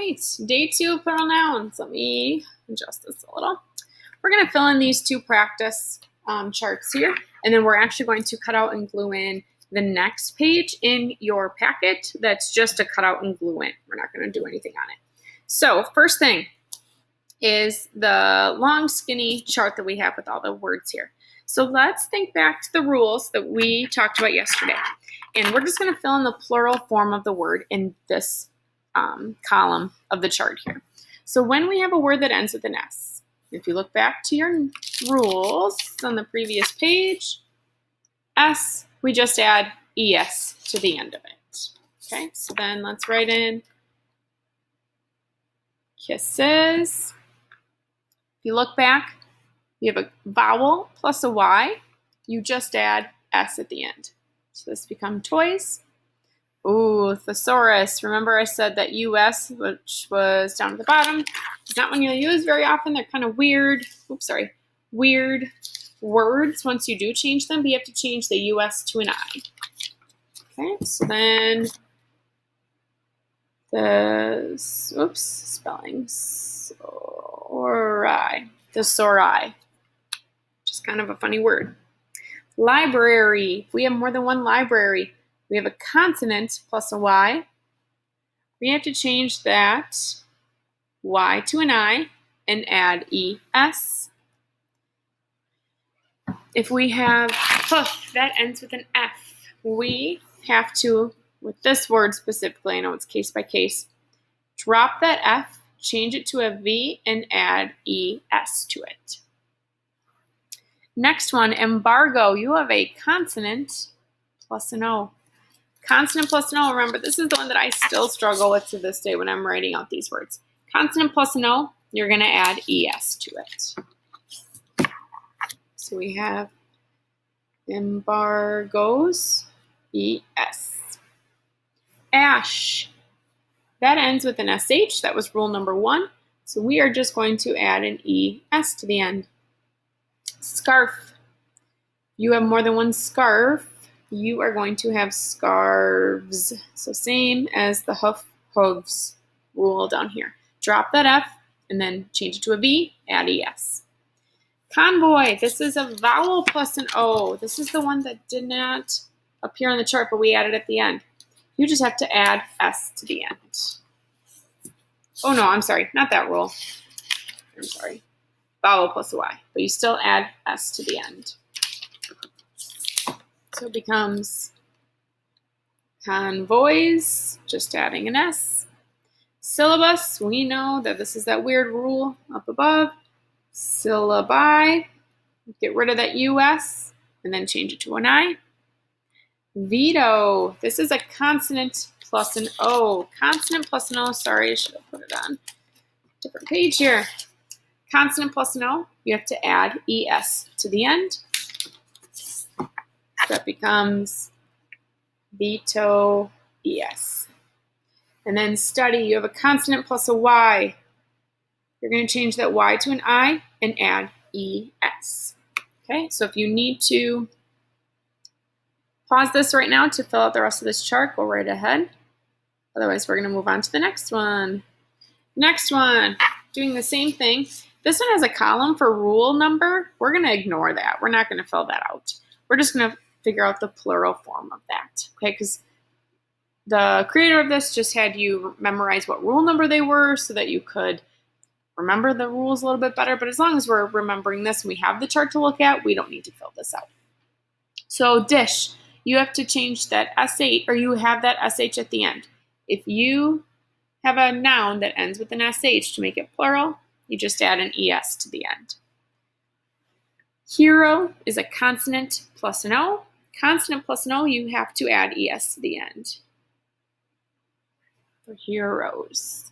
right, day 2 of plural nouns. Let me adjust this a little. We're going to fill in these 2 practice charts here, and then we're actually going to cut out and glue in the next page in your packet. That's just a cut out and glue in. We're not going to do anything on it. So first thing is the long skinny chart that we have with all the words here. So let's think back to the rules that we talked about yesterday. And we're just going to fill in the plural form of the word in this column of the chart here. So when we have a word that ends with an S, if you look back to your rules on the previous page, S, we just add ES to the end of it. Okay, so then let's write in kisses. If you look back, you have a vowel plus a Y. You just add S at the end. So this becomes toys. Ooh, thesaurus. Remember I said that US, which was down at the bottom, is not one you'll use very often. They're kind of weird. Oops, sorry. Weird words once you do change them, but you have to change the US to an I. Okay, so then the, oops, spelling. Thesauri. Just kind of a funny word. Library. We have more than one library. We have a consonant plus a Y. We have to change that Y to an I and add ES. If we have that ends with an F, we have to, with this word specifically, I know it's case by case, drop that F, change it to a V, and add ES to it. Next one, embargo. You have a consonant plus an O. Consonant plus an O, remember, this is the one that I still struggle with to this day when I'm writing out these words. Consonant plus an O, you're going to add ES to it. So we have embargoes, ES. Ash. That ends with an SH. That was rule number 1. So we are just going to add an ES to the end. Scarf. You have more than one scarf. You are going to have scarves. So same as the hooves rule down here. Drop that F and then change it to a V, add ES. Convoy. This is a vowel plus an O. This is the one that did not appear on the chart, but we added at the end. You just have to add S to the end. Oh no, I'm sorry, not that rule. I'm sorry. Vowel plus a Y, but you still add S to the end. So it becomes convoys, just adding an S. Syllabus, we know that this is that weird rule up above. Syllabi, get rid of that US and then change it to an I. Veto, this is a consonant plus an O. Consonant plus an O, sorry, I should have put it on a different page here. Consonant plus an O, you have to add ES to the end. So that becomes veto ES. And then study, you have a consonant plus a Y. You're going to change that Y to an I and add ES. Okay, so if you need to pause this right now to fill out the rest of this chart, go right ahead. Otherwise, we're going to move on to the next one. Next one, doing the same thing. This one has a column for rule number. We're going to ignore that. We're not going to fill that out. We're just going to figure out the plural form of that. Okay, because the creator of this just had you memorize what rule number they were so that you could remember the rules a little bit better. But as long as we're remembering this and we have the chart to look at, we don't need to fill this out. So dish, you have to change that SH, or you have that SH at the end. If you have a noun that ends with an SH to make it plural, you just add an ES to the end. Hero is a consonant plus an O. Consonant plus an O, you have to add ES to the end. For heroes.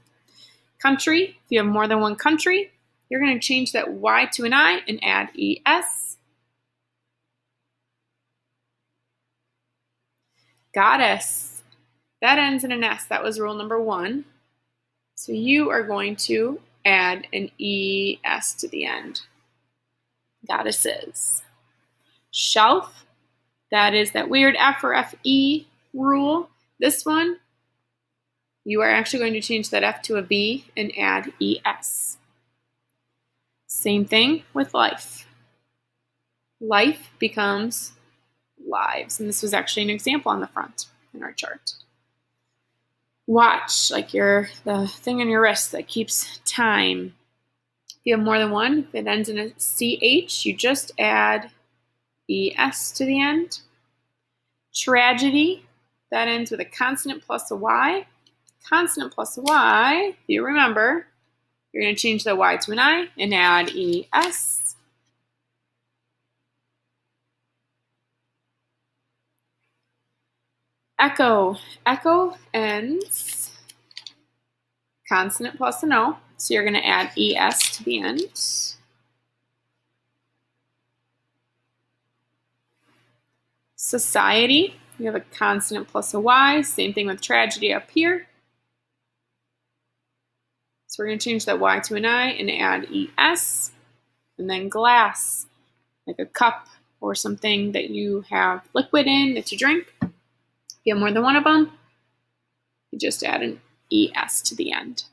Country, if you have more than one country, you're going to change that Y to an I and add ES. Goddess, that ends in an S. That was rule number 1. So you are going to add an ES to the end. Goddesses. Shelf, that is that weird F or FE rule. This one, you are actually going to change that F to a B and add ES. Same thing with life. Life becomes lives, and this was actually an example on the front in our chart. Watch, like the thing on your wrist that keeps time. If you have more than one, if it ends in a CH, you just add ES to the end. Tragedy, that ends with a consonant plus a Y. Consonant plus a Y, if you remember, you're going to change the Y to an I and add ES. Echo. Echo ends consonant plus an O, so you're going to add ES to the end. Society, you have a consonant plus a Y, same thing with tragedy up here. So we're going to change that Y to an I and add ES. And then glass, like a cup or something that you have liquid in that you drink. If you have more than one of them, you just add an ES to the end.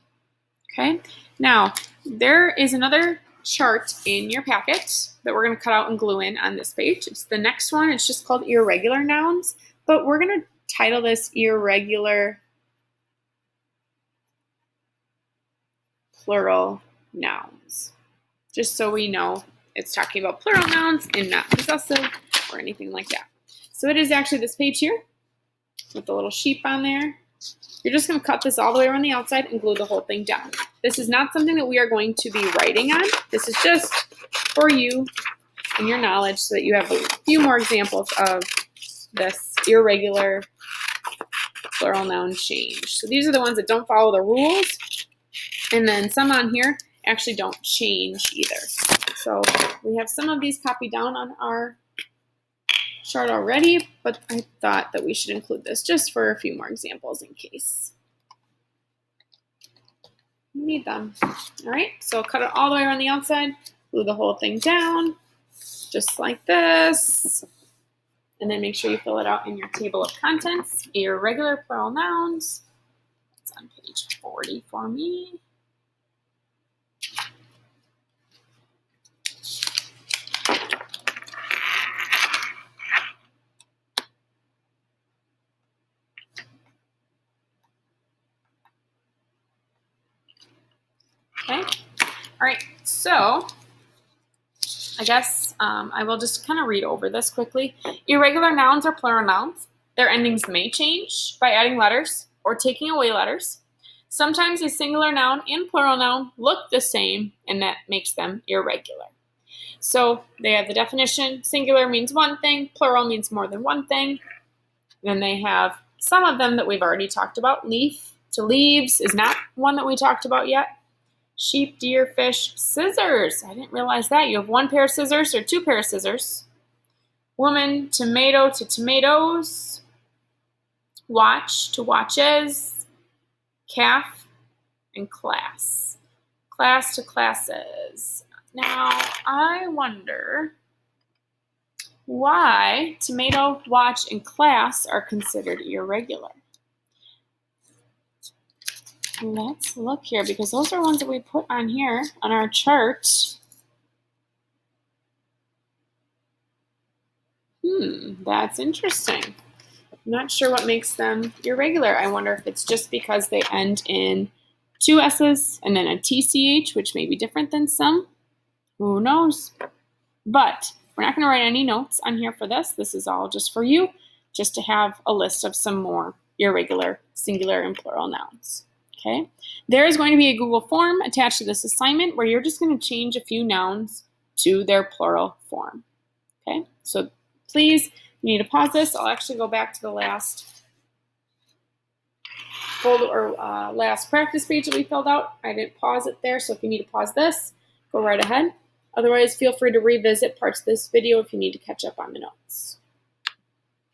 Okay, now there is another chart in your packet that we're going to cut out and glue in on this page. It's the next one. It's just called irregular nouns, but we're going to title this irregular plural nouns, just so we know it's talking about plural nouns and not possessive or anything like that. So it is actually this page here with the little sheep on there. You're just going to cut this all the way around the outside and glue the whole thing down. This is not something that we are going to be writing on. This is just for you and your knowledge so that you have a few more examples of this irregular plural noun change. So these are the ones that don't follow the rules. And then some on here actually don't change either. So we have some of these copied down on our chart already, but I thought that we should include this just for a few more examples in case you need them. All right, so cut it all the way around the outside, glue the whole thing down, just like this. And then make sure you fill it out in your table of contents, irregular plural nouns. It's on page 40 for me. Okay, all right, so I guess I will just kind of read over this quickly. Irregular nouns are plural nouns. Their endings may change by adding letters or taking away letters. Sometimes a singular noun and plural noun look the same, and that makes them irregular. So they have the definition. Singular means one thing, plural means more than one thing. Then they have some of them that we've already talked about. Leaf to leaves is not one that we talked about yet. Sheep, deer, fish, scissors. I didn't realize that. You have one pair of scissors or two pair of scissors. Woman, tomato to tomatoes. Watch to watches. Calf and class. Class to classes. Now, I wonder why tomato, watch, and class are considered irregular. Let's look here, because those are ones that we put on here on our chart. That's interesting. I'm not sure what makes them irregular. I wonder if it's just because they end in two S's and then a TCH, which may be different than some. Who knows? But we're not going to write any notes on here for this. This is all just for you, just to have a list of some more irregular singular and plural nouns. Okay, there is going to be a Google form attached to this assignment where you're just going to change a few nouns to their plural form. Okay, so please, you need to pause this. I'll actually go back to the last folder or last practice page that we filled out. I didn't pause it there, so if you need to pause this, go right ahead. Otherwise, feel free to revisit parts of this video if you need to catch up on the notes.